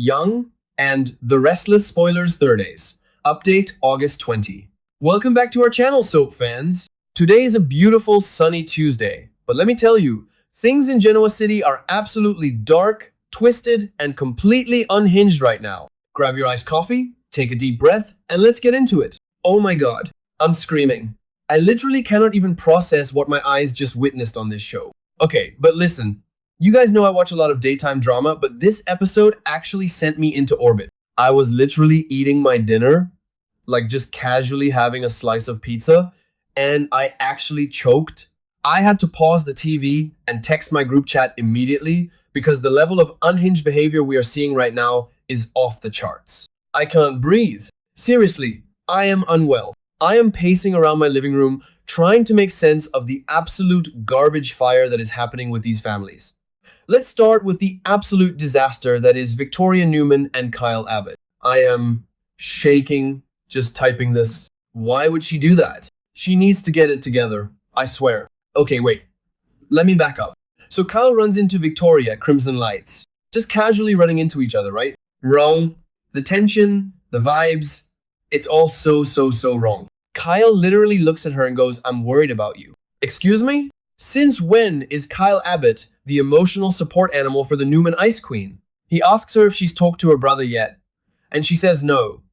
Young, and The Restless spoilers Thurdays. Update August 20. Welcome back to our channel, soap fans. Today is a beautiful sunny Tuesday, but let me tell you, things in Genoa City are absolutely dark, twisted, and completely unhinged right now. Grab your iced coffee, take a deep breath, and let's get into it. Oh my god, I'm screaming. I literally cannot even process what my eyes just witnessed on this show. Okay, but listen, you guys know I watch a lot of daytime drama, but this episode actually sent me into orbit. I was literally eating my dinner, like just casually having a slice of pizza, and I actually choked. I had to pause the TV and text my group chat immediately because the level of unhinged behavior we are seeing right now is off the charts. I can't breathe. Seriously, I am unwell. I am pacing around my living room trying to make sense of the absolute garbage fire that is happening with these families. Let's start with the absolute disaster that is Victoria Newman and Kyle Abbott. I am shaking just typing this. Why would she do that? She needs to get it together, I swear. Okay, wait. Let me back up. So Kyle runs into Victoria at Crimson Lights. Just casually running into each other, right? Wrong. The tension, the vibes, it's all so wrong. Kyle literally looks at her and goes, "I'm worried about you." Excuse me? Since when is Kyle Abbott the emotional support animal for the Newman Ice Queen? He asks her if she's talked to her brother yet, and she says no.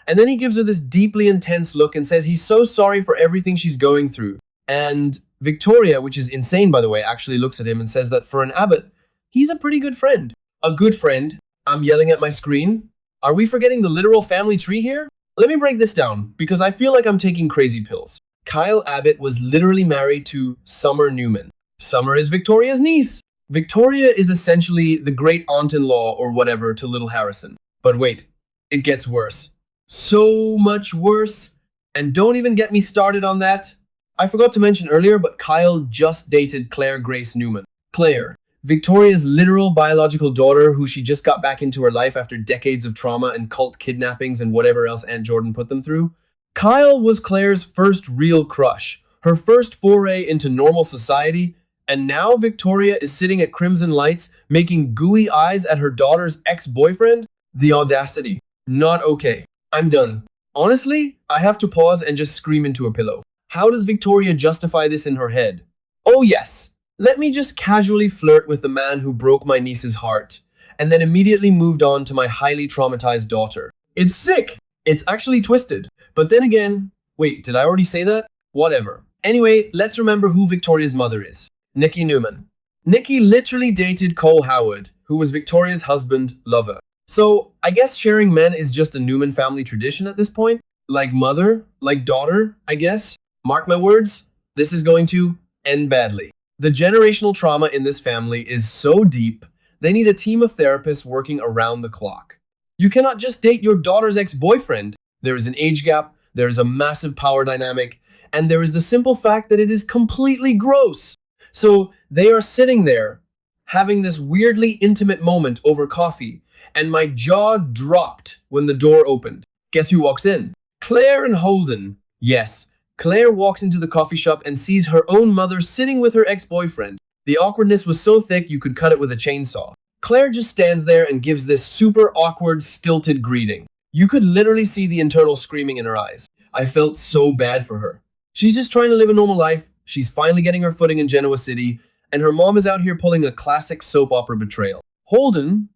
And then he gives her this deeply intense look and says he's so sorry for everything she's going through. And Victoria, which is insane by the way, actually looks at him and says that for an Abbott, he's a pretty good friend. A good friend? I'm yelling at my screen. Are we forgetting the literal family tree here? Let me break this down, because I feel like I'm taking crazy pills. Kyle Abbott was literally married to Summer Newman. Summer is Victoria's niece. Victoria is essentially the great aunt-in-law or whatever to little Harrison. But wait, it gets worse. So much worse. And don't even get me started on that. I forgot to mention earlier, but Kyle just dated Claire Grace Newman. Claire, Victoria's literal biological daughter who she just got back into her life after decades of trauma and cult kidnappings and whatever else Aunt Jordan put them through. Kyle was Claire's first real crush, her first foray into normal society, and now Victoria is sitting at Crimson Lights making gooey eyes at her daughter's ex-boyfriend? The audacity. Not okay. I'm done. Honestly, I have to pause and just scream into a pillow. How does Victoria justify this in her head? Oh yes, let me just casually flirt with the man who broke my niece's heart, and then immediately moved on to my highly traumatized daughter. It's sick. It's actually twisted. But then again, wait, did I already say that? Whatever. Anyway, let's remember who Victoria's mother is. Nikki Newman. Nikki literally dated Cole Howard, who was Victoria's husband, lover. So, I guess sharing men is just a Newman family tradition at this point? Like mother, like daughter, I guess? Mark my words, this is going to end badly. The generational trauma in this family is so deep, they need a team of therapists working around the clock. You cannot just date your daughter's ex-boyfriend. There is an age gap, there is a massive power dynamic, and there is the simple fact that it is completely gross. So they are sitting there, having this weirdly intimate moment over coffee, and my jaw dropped when the door opened. Guess who walks in? Claire and Holden. Yes, Claire walks into the coffee shop and sees her own mother sitting with her ex-boyfriend. The awkwardness was so thick you could cut it with a chainsaw. Claire just stands there and gives this super awkward, stilted greeting. You could literally see the internal screaming in her eyes. I felt so bad for her. She's just trying to live a normal life. She's finally getting her footing in Genoa City, and her mom is out here pulling a classic soap opera betrayal. Holden,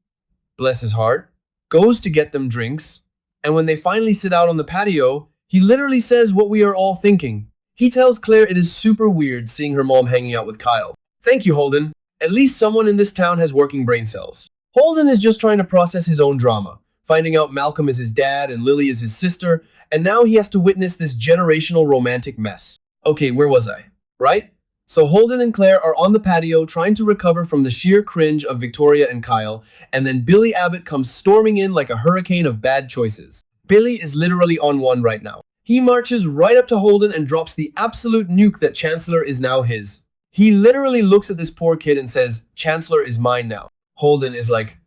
bless his heart, goes to get them drinks, and when they finally sit out on the patio, he literally says what we are all thinking. He tells Claire it is super weird seeing her mom hanging out with Kyle. Thank you, Holden. At least someone in this town has working brain cells. Holden is just trying to process his own drama, finding out Malcolm is his dad and Lily is his sister, and now he has to witness this generational romantic mess. Okay, where was I? Right? So Holden and Claire are on the patio trying to recover from the sheer cringe of Victoria and Kyle, and then Billy Abbott comes storming in like a hurricane of bad choices. Billy is literally on one right now. He marches right up to Holden and drops the absolute nuke that Chancellor is now his. He literally looks at this poor kid and says, "Chancellor is mine now." Holden is like,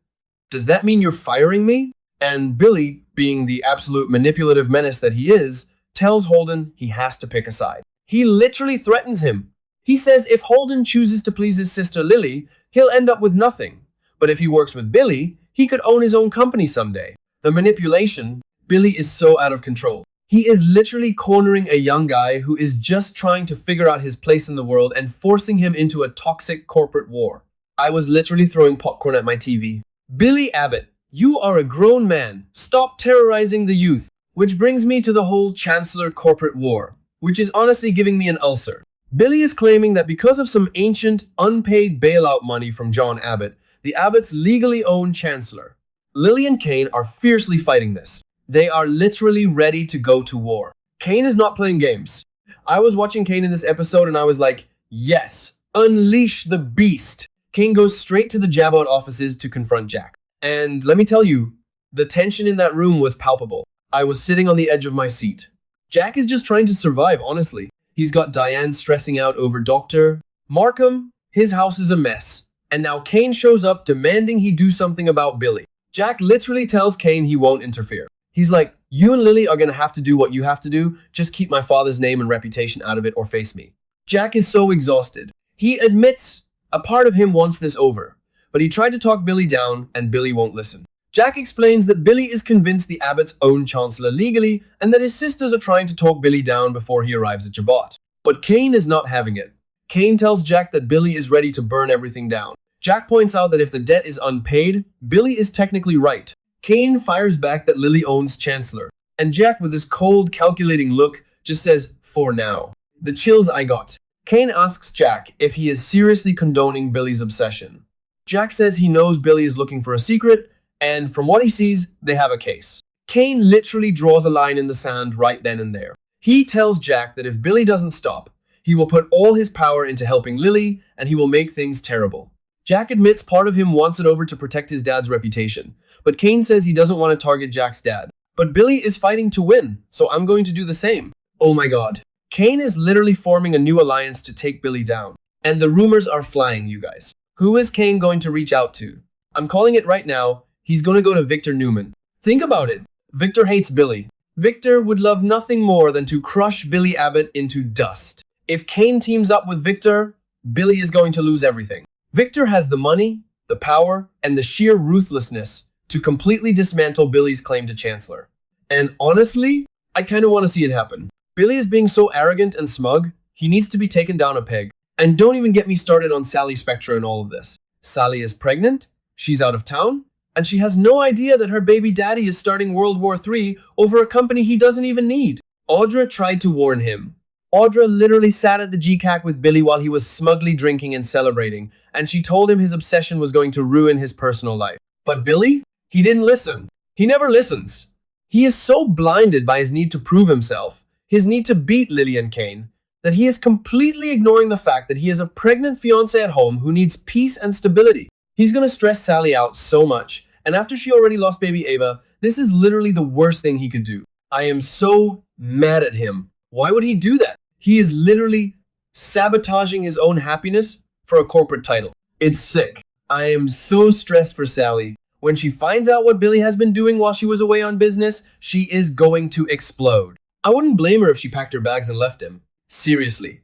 "Does that mean you're firing me?" And Billy, being the absolute manipulative menace that he is, tells Holden he has to pick a side. He literally threatens him. He says if Holden chooses to please his sister Lily, he'll end up with nothing. But if he works with Billy, He could own his own company someday. The manipulation, Billy is so out of control. He is literally cornering a young guy who is just trying to figure out his place in the world and forcing him into a toxic corporate war. I was literally throwing popcorn at my TV. Billy Abbott, you are a grown man. Stop terrorizing the youth. Which brings me to the whole Chancellor corporate war, which is honestly giving me an ulcer. Billy is claiming that because of some ancient, unpaid bailout money from John Abbott, the Abbotts legally own Chancellor. Lily and Kane are fiercely fighting this. They are literally ready to go to war. Kane is not playing games. I was watching Kane in this episode and I was like, yes, unleash the beast. Kane goes straight to the Jabot offices to confront Jack. And let me tell you, the tension in that room was palpable. I was sitting on the edge of my seat. Jack is just trying to survive, honestly. He's got Diane stressing out over Dr. Markham. His house is a mess. And now Kane shows up demanding he do something about Billy. Jack literally tells Kane he won't interfere. He's like, you and Lily are going to have to do what you have to do. Just keep my father's name and reputation out of it or face me. Jack is so exhausted. He admits a part of him wants this over. But he tried to talk Billy down and Billy won't listen. Jack explains that Billy is convinced the Abbotts own Chancellor legally and that his sisters are trying to talk Billy down before he arrives at Jabot. But Kane is not having it. Kane tells Jack that Billy is ready to burn everything down. Jack points out that if the debt is unpaid, Billy is technically right. Kane fires back that Lily owns Chancellor. And Jack, with his cold, calculating look, just says, for now. The chills I got. Kane asks Jack if he is seriously condoning Billy's obsession. Jack says he knows Billy is looking for a secret, and from what he sees, they have a case. Kane literally draws a line in the sand right then and there. He tells Jack that if Billy doesn't stop, he will put all his power into helping Lily, and he will make things terrible. Jack admits part of him wants it over to protect his dad's reputation, but Kane says he doesn't want to target Jack's dad. But Billy is fighting to win, so I'm going to do the same. Oh my god. Kane is literally forming a new alliance to take Billy down. And the rumors are flying, you guys. Who is Kane going to reach out to? I'm calling it right now. He's going to go to Victor Newman. Think about it. Victor hates Billy. Victor would love nothing more than to crush Billy Abbott into dust. If Kane teams up with Victor, Billy is going to lose everything. Victor has the money, the power, and the sheer ruthlessness to completely dismantle Billy's claim to Chancellor. And honestly, I kind of want to see it happen. Billy is being so arrogant and smug, he needs to be taken down a peg. And don't even get me started on Sally Spectra and all of this. Sally is pregnant, she's out of town, and she has no idea that her baby daddy is starting World War III over a company he doesn't even need. Audra tried to warn him. Audra literally sat at the GCAC with Billy while he was smugly drinking and celebrating, and she told him his obsession was going to ruin his personal life. But Billy? He didn't listen. He never listens. He is so blinded by his need to prove himself, his need to beat Lily and Kane, that he is completely ignoring the fact that he has a pregnant fiancée at home who needs peace and stability. He's going to stress Sally out so much, and after she already lost baby Ava, this is literally the worst thing he could do. I am so mad at him. Why would he do that? He is literally sabotaging his own happiness for a corporate title. It's sick. I am so stressed for Sally. When she finds out what Billy has been doing while she was away on business, she is going to explode. I wouldn't blame her if she packed her bags and left him. Seriously.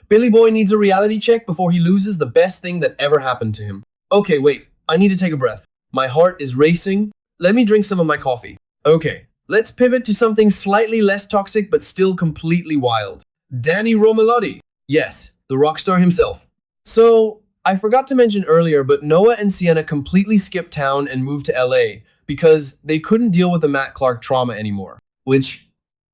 Billy Boy needs a reality check before he loses the best thing that ever happened to him. Okay, wait. I need to take a breath. My heart is racing. Let me drink some of my coffee. Okay, let's pivot to something slightly less toxic but still completely wild. Danny Romalotti. Yes, the rock star himself. So, I forgot to mention earlier, but Noah and Sienna completely skipped town and moved to LA because they couldn't deal with the Matt Clark trauma anymore. Which,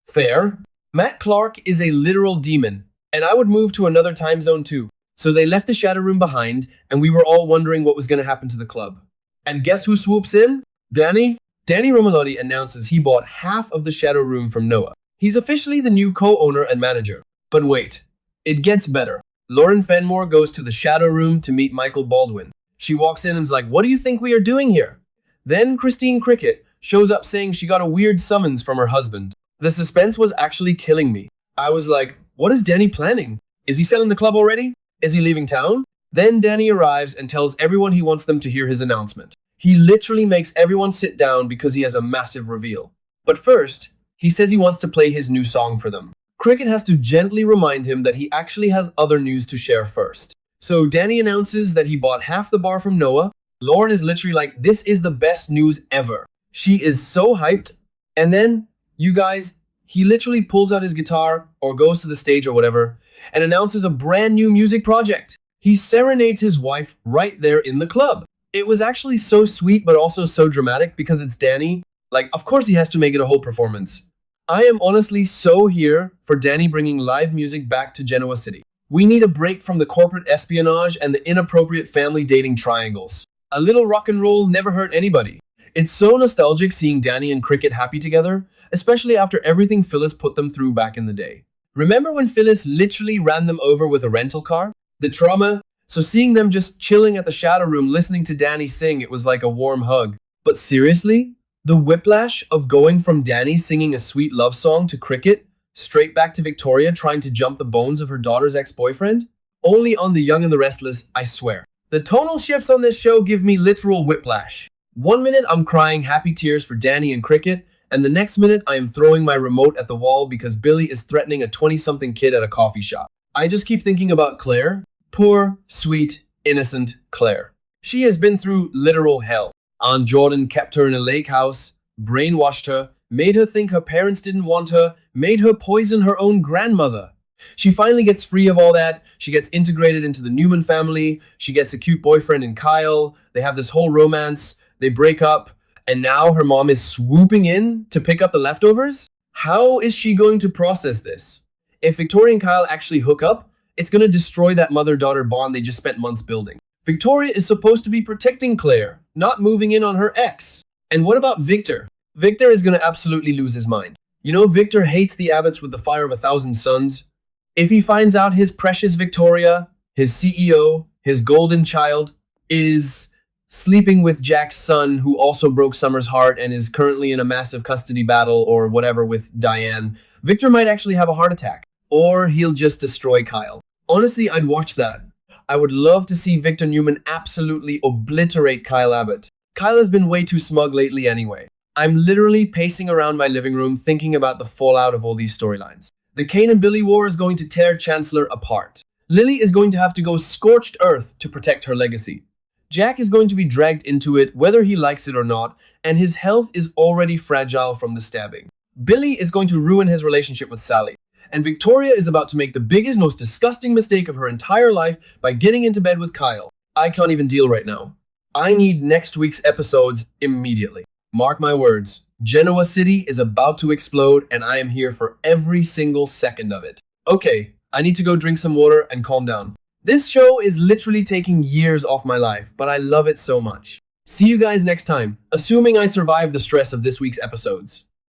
fair. Matt Clark is a literal demon, and I would move to another time zone too. So they left the shadow room behind, and we were all wondering what was going to happen to the club. And guess who swoops in? Danny? Danny Romalotti announces he bought half of the shadow room from Noah. He's officially the new co-owner and manager. But wait, it gets better. Lauren Fenmore goes to the shadow room to meet Michael Baldwin. She walks in and is like, "What do you think we are doing here?" Then Christine Cricket shows up saying she got a weird summons from her husband. The suspense was actually killing me. I was like, what is Danny planning? Is he selling the club already? Is he leaving town? Then Danny arrives and tells everyone he wants them to hear his announcement. He literally makes everyone sit down because he has a massive reveal. But first, he says he wants to play his new song for them. Cricket has to gently remind him that he actually has other news to share first. So Danny announces that he bought half the bar from Noah, Lauren is literally like, this is the best news ever. She is so hyped. And then, you guys, he literally pulls out his guitar or goes to the stage or whatever and announces a brand new music project. He serenades his wife right there in the club. It was actually so sweet, but also so dramatic because it's Danny. Like, of course, he has to make it a whole performance. I am honestly so here for Danny bringing live music back to Genoa City. We need a break from the corporate espionage and the inappropriate family dating triangles. A little rock and roll never hurt anybody. It's so nostalgic seeing Danny and Cricket happy together, especially after everything Phyllis put them through back in the day. Remember when Phyllis literally ran them over with a rental car? The trauma? So seeing them just chilling at the shadow room listening to Danny sing, it was like a warm hug. But seriously? The whiplash of going from Danny singing a sweet love song to Cricket, straight back to Victoria trying to jump the bones of her daughter's ex-boyfriend? Only on The Young and the Restless, I swear. The tonal shifts on this show give me literal whiplash. One minute I'm crying happy tears for Danny and Cricket, and the next minute I am throwing my remote at the wall because Billy is threatening a 20-something kid at a coffee shop. I just keep thinking about Claire. Poor, sweet, innocent Claire. She has been through literal hell. Aunt Jordan kept her in a lake house, brainwashed her, made her think her parents didn't want her, made her poison her own grandmother. She finally gets free of all that. She gets integrated into the Newman family. She gets a cute boyfriend in Kyle. They have this whole romance. They break up. And now her mom is swooping in to pick up the leftovers? How is she going to process this? If Victoria and Kyle actually hook up, it's going to destroy that mother-daughter bond they just spent months building. Victoria is supposed to be protecting Claire, not moving in on her ex. And what about Victor? Victor is going to absolutely lose his mind. You know, Victor hates the Abbotts with the fire of 1,000 suns. If he finds out his precious Victoria, his CEO, his golden child, is sleeping with Jack's son, who also broke Summer's heart and is currently in a massive custody battle or whatever with Diane, Victor might actually have a heart attack. Or he'll just destroy Kyle. Honestly, I'd watch that. I would love to see Victor Newman absolutely obliterate Kyle Abbott. Kyle has been way too smug lately anyway. I'm literally pacing around my living room thinking about the fallout of all these storylines. The Kane and Billy war is going to tear Chancellor apart. Lily is going to have to go scorched earth to protect her legacy. Jack is going to be dragged into it whether he likes it or not, and his health is already fragile from the stabbing. Billy is going to ruin his relationship with Sally. And Victoria is about to make the biggest, most disgusting mistake of her entire life by getting into bed with Kyle. I can't even deal right now. I need next week's episodes immediately. Mark my words, Genoa City is about to explode and I am here for every single second of it. Okay, I need to go drink some water and calm down. This show is literally taking years off my life, but I love it so much. See you guys next time, assuming I survive the stress of this week's episodes.